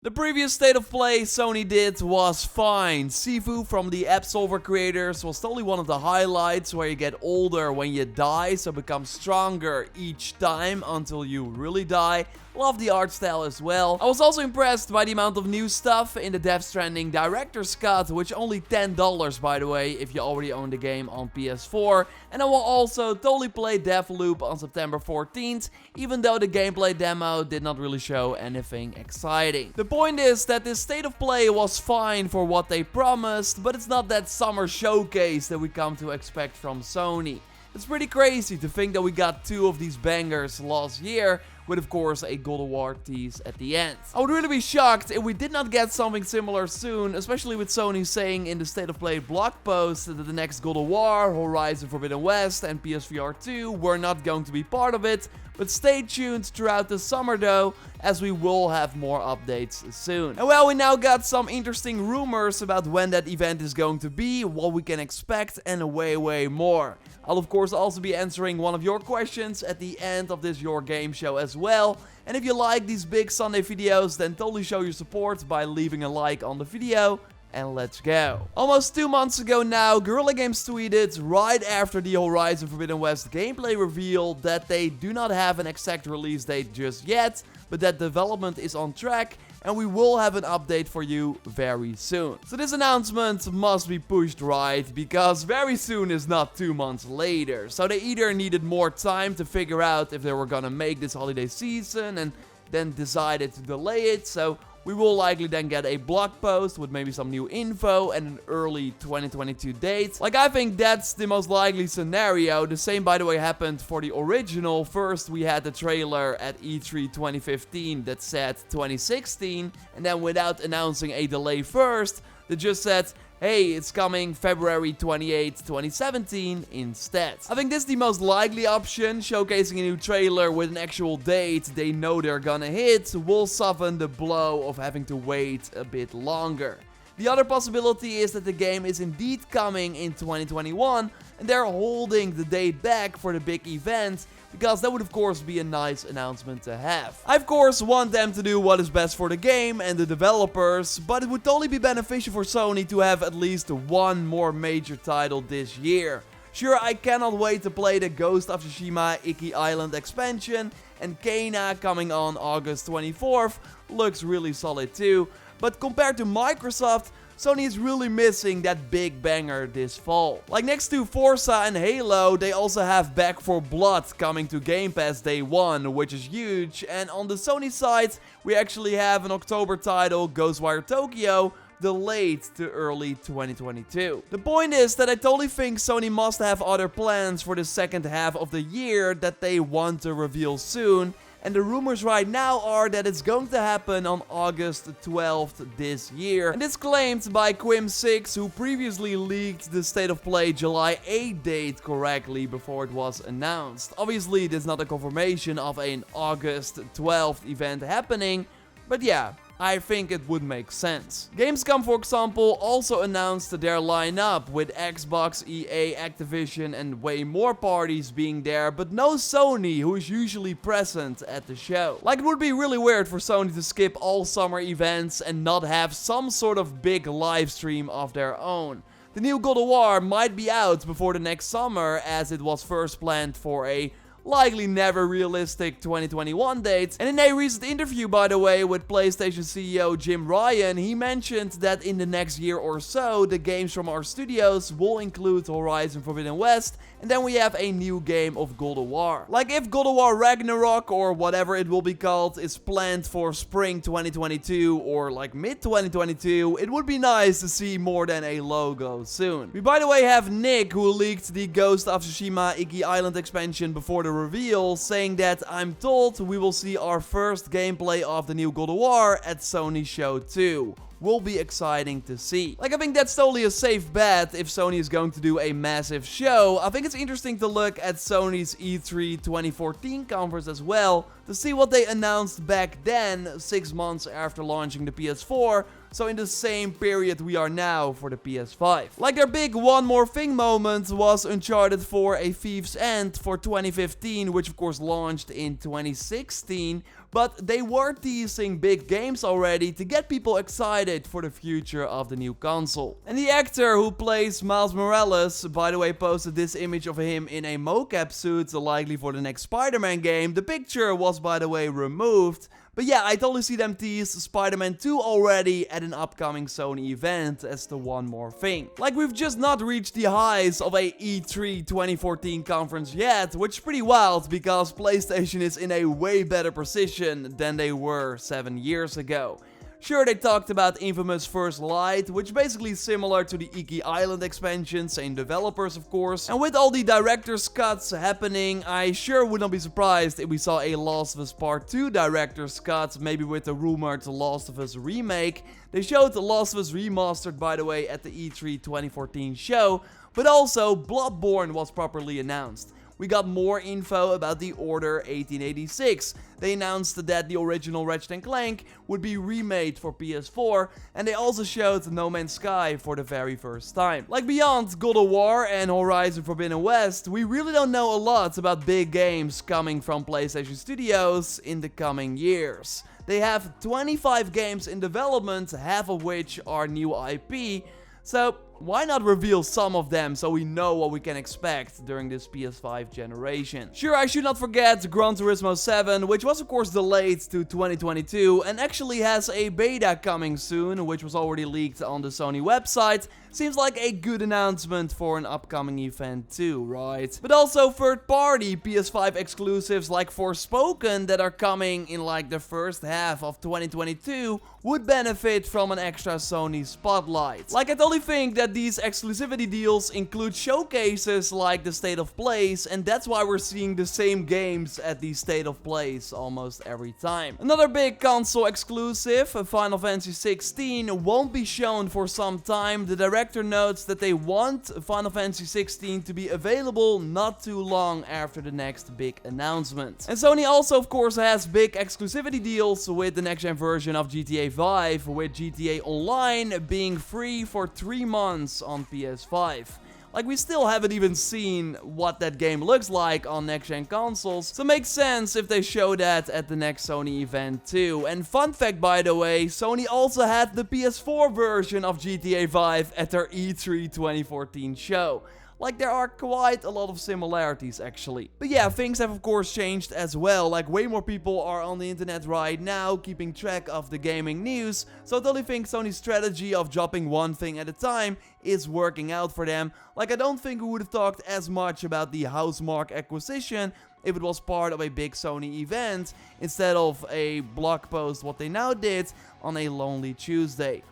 The previous state of play Sony did was fine. Sifu from the Absolver creators was totally one of the highlights, where you get older when you die, so become stronger each time until you really die. Love the art style as well. I was also impressed by the amount of new stuff in the Death Stranding Director's Cut, which only $10 by the way if you already own the game on PS4. And I will also totally play Deathloop on September 14th, even though the gameplay demo did not really show anything exciting. The point is that this state of play was fine for what they promised, but it's not that summer showcase that we come to expect from Sony. It's pretty crazy to think that we got two of these bangers last year, with of course a God of War tease at the end. I would really be shocked if we did not get something similar soon, especially with Sony saying in the State of Play blog post that the next God of War, Horizon Forbidden West and PSVR 2 were not going to be part of it. But stay tuned throughout the summer though, as we will have more updates soon. And well, we now got some interesting rumors about when that event is going to be, what we can expect, and way more. I'll of course also be answering one of your questions at the end of this Your Game Show as well. And if you like these big Sunday videos, then totally show your support by leaving a like on the video. And let's go. Almost 2 months ago now, Guerrilla Games tweeted right after the Horizon Forbidden West gameplay reveal that they do not have an exact release date just yet, but that development is on track and we will have an update for you very soon. So this announcement must be pushed right, because very soon is not 2 months later. So they either needed more time to figure out if they were gonna make this holiday season and then decided to delay it, so we will likely then get a blog post with maybe some new info and an early 2022 date. Like, I think that's the most likely scenario. The same, by the way, happened for the original. First, we had the trailer at E3 2015 that said 2016, and then without announcing a delay first, they just said, hey, it's coming February 28, 2017 instead. I think this is the most likely option. Showcasing a new trailer with an actual date they know they're gonna hit will soften the blow of having to wait a bit longer. The other possibility is that the game is indeed coming in 2021 and they're holding the date back for the big event, because that would of course be a nice announcement to have. I of course want them to do what is best for the game and the developers, but it would totally be beneficial for Sony to have at least one more major title this year. Sure, I cannot wait to play the Ghost of Tsushima Iki Island expansion, and Kena coming on August 24th looks really solid too, but compared to Microsoft, Sony is really missing that big banger this fall. Like, next to Forza and Halo, they also have Back 4 Blood coming to Game Pass day 1, which is huge. And on the Sony side, we actually have an October title, Ghostwire Tokyo, delayed to early 2022. The point is that I totally think Sony must have other plans for the second half of the year that they want to reveal soon. And the rumors right now are that it's going to happen on August 12th this year. And it's claimed by Quim6, who previously leaked the State of Play July 8 date correctly before it was announced. Obviously, this is not a confirmation of an August 12th event happening, but yeah, I think it would make sense. Gamescom, for example, also announced their lineup with Xbox, EA, Activision and way more parties being there, but no Sony, who is usually present at the show. Like, it would be really weird for Sony to skip all summer events and not have some sort of big live stream of their own. The new God of War might be out before the next summer, as it was first planned for a likely never realistic 2021 date. And in a recent interview, by the way, with PlayStation CEO Jim Ryan, he mentioned that in the next year or so, the games from our studios will include Horizon Forbidden West, and then we have a new game of God of War. Like, if God of War Ragnarok, or whatever it will be called, is planned for spring 2022 or like mid 2022, it would be nice to see more than a logo soon. We, by the way, have Nick, who leaked the Ghost of Tsushima Iki Island expansion before the reveal, saying that I'm told we will see our first gameplay of the new God of War at Sony Show 2. Will be exciting to see. Like, I think that's totally a safe bet if Sony is going to do a massive show. I think it's interesting to look at Sony's E3 2014 conference as well, to see what they announced back then, 6 months after launching the PS4, so in the same period we are now for the PS5. Like, their big one more thing moment was Uncharted 4: A Thief's End for 2015, which of course launched in 2016, but they were teasing big games already to get people excited for the future of the new console. And the actor who plays Miles Morales, by the way, posted this image of him in a mocap suit, likely for the next Spider-Man game. The picture was, by the way, removed. But yeah, I totally see them tease Spider-Man 2 already at an upcoming Sony event as the one more thing. Like, we've just not reached the highs of a E3 2014 conference yet, which is pretty wild because PlayStation is in a way better position than they were 7 years ago. Sure, they talked about Infamous First Light, which is basically similar to the Iki Island expansion, same developers of course. And with all the director's cuts happening, I sure would not be surprised if we saw a Last of Us Part 2 director's cut, maybe with the rumored Last of Us remake. They showed The Last of Us Remastered, by the way, at the E3 2014 show, but also Bloodborne was properly announced. We got more info about the Order 1886. They announced that the original Ratchet & Clank would be remade for PS4, and they also showed No Man's Sky for the very first time. Like, beyond God of War and Horizon Forbidden West, we really don't know a lot about big games coming from PlayStation Studios in the coming years. They have 25 games in development, half of which are new IP, so why not reveal some of them so we know what we can expect during this PS5 generation? Sure, I should not forget Gran Turismo 7, which was of course delayed to 2022 and actually has a beta coming soon, which was already leaked on the Sony website. Seems like a good announcement for an upcoming event too, right? But also third-party PS5 exclusives like Forspoken that are coming in like the first half of 2022 would benefit from an extra Sony spotlight. Like, I totally think that these exclusivity deals include showcases like the State of Plays, and that's why we're seeing the same games at the State of Plays almost every time. Another big console exclusive, Final Fantasy 16, won't be shown for some time. The director notes that they want Final Fantasy 16 to be available not too long after the next big announcement. And Sony also, of course, has big exclusivity deals with the next-gen version of GTA 5, with GTA Online being free for 3 months on PS5. Like, we still haven't even seen what that game looks like on next-gen consoles, so it makes sense if they show that at the next Sony event too. And fun fact, by the way, Sony also had the PS4 version of GTA 5 at their E3 2014 show. Like, there are quite a lot of similarities actually. But yeah, things have of course changed as well. Like, way more people are on the internet right now keeping track of the gaming news. So I totally think Sony's strategy of dropping one thing at a time is working out for them. Like, I don't think we would have talked as much about the Housemarque acquisition if it was part of a big Sony event instead of a blog post, what they now did on a lonely Tuesday.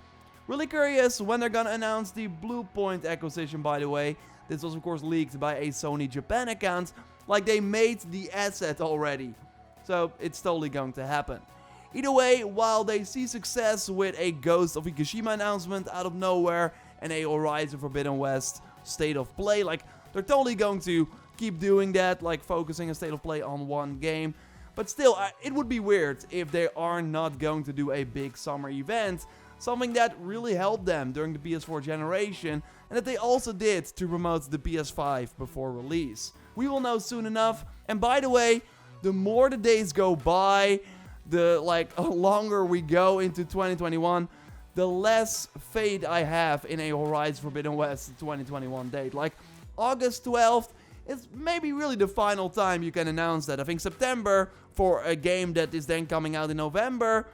Really curious when they're gonna announce the Bluepoint acquisition, by the way. This was of course leaked by a Sony Japan account. Like, they made the asset already. So it's totally going to happen. Either way, while they see success with a Ghost of Tsushima announcement out of nowhere and a Horizon Forbidden West State of Play, like, they're totally going to keep doing that, like focusing a State of Play on one game. But still, it would be weird if they are not going to do a big summer event. Something that really helped them during the PS4 generation, and that they also did to promote the PS5 before release. We will know soon enough. And by the way, the more the days go by, the longer we go into 2021, the less faith I have in a Horizon Forbidden West 2021 date. Like, August 12th is maybe really the final time you can announce that. I think September for a game that is then coming out in November,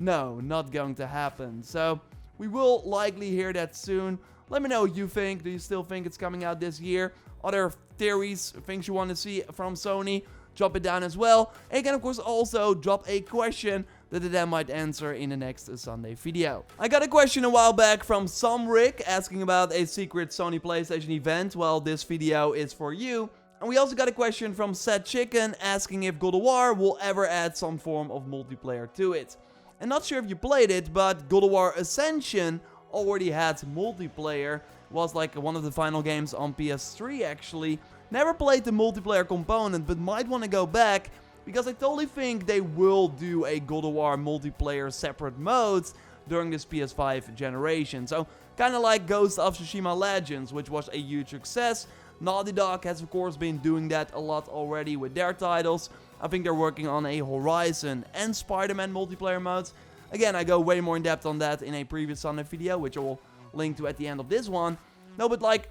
no, not going to happen. So we will likely hear that soon. Let me know what you think. Do you still think it's coming out this year? Other theories, things you want to see from Sony, drop it down as well. And you can of course also drop a question that I then might answer in the next Sunday video. I got a question a while back from Rick asking about a secret Sony PlayStation event. Well, this video is for you. And we also got a question from Sad Chicken asking if God of War will ever add some form of multiplayer to it. I'm not sure if you played it, but God of War Ascension already had multiplayer. It was like one of the final games on PS3 actually. Never played the multiplayer component, but might want to go back, because I totally think they will do a God of War multiplayer separate modes during this PS5 generation. So kind of like Ghost of Tsushima Legends, which was a huge success. Naughty Dog has of course been doing that a lot already with their titles. I think they're working on a Horizon and Spider-Man multiplayer modes. Again, I go way more in depth on that in a previous Sunday video, which I will link to at the end of this one. No, but like,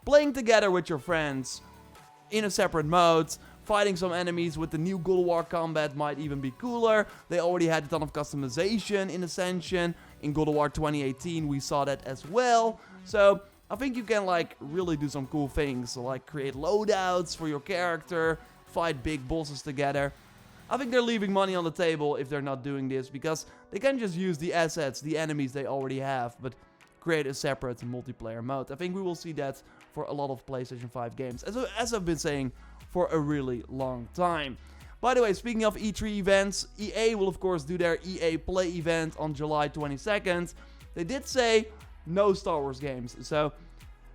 playing together with your friends in a separate mode, fighting some enemies with the new God of War combat might even be cooler. They already had a ton of customization in Ascension. In God of War 2018, we saw that as well. So I think you can like really do some cool things, like create loadouts for your character, fight big bosses together. I think they're leaving money on the table if they're not doing this, because they can just use the assets, the enemies they already have, but create a separate multiplayer mode. I think we will see that for a lot of PlayStation 5 games, as I've been saying for a really long time. By the way, speaking of E3 events, EA will of course do their EA Play event on July 22nd. They did say no Star Wars games, so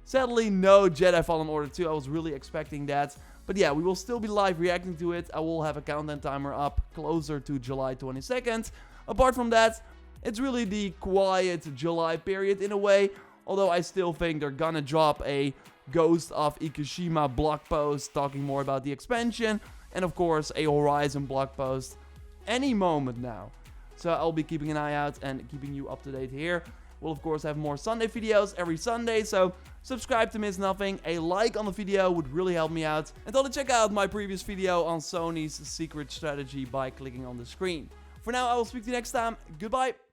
sadly no Jedi Fallen Order 2. I was really expecting that. But yeah, we will still be live reacting to it. I will have a countdown timer up closer to July 22nd. Apart from that, it's really the quiet July period in a way. Although I still think they're gonna drop a Ghost of Ikushima blog post talking more about the expansion. And of course, a Horizon blog post any moment now. So I'll be keeping an eye out and keeping you up to date here. We'll of course have more Sunday videos every Sunday, so subscribe to miss nothing. A like on the video would really help me out. And don't check out my previous video on Sony's secret strategy by clicking on the screen. For now, I will speak to you next time. Goodbye.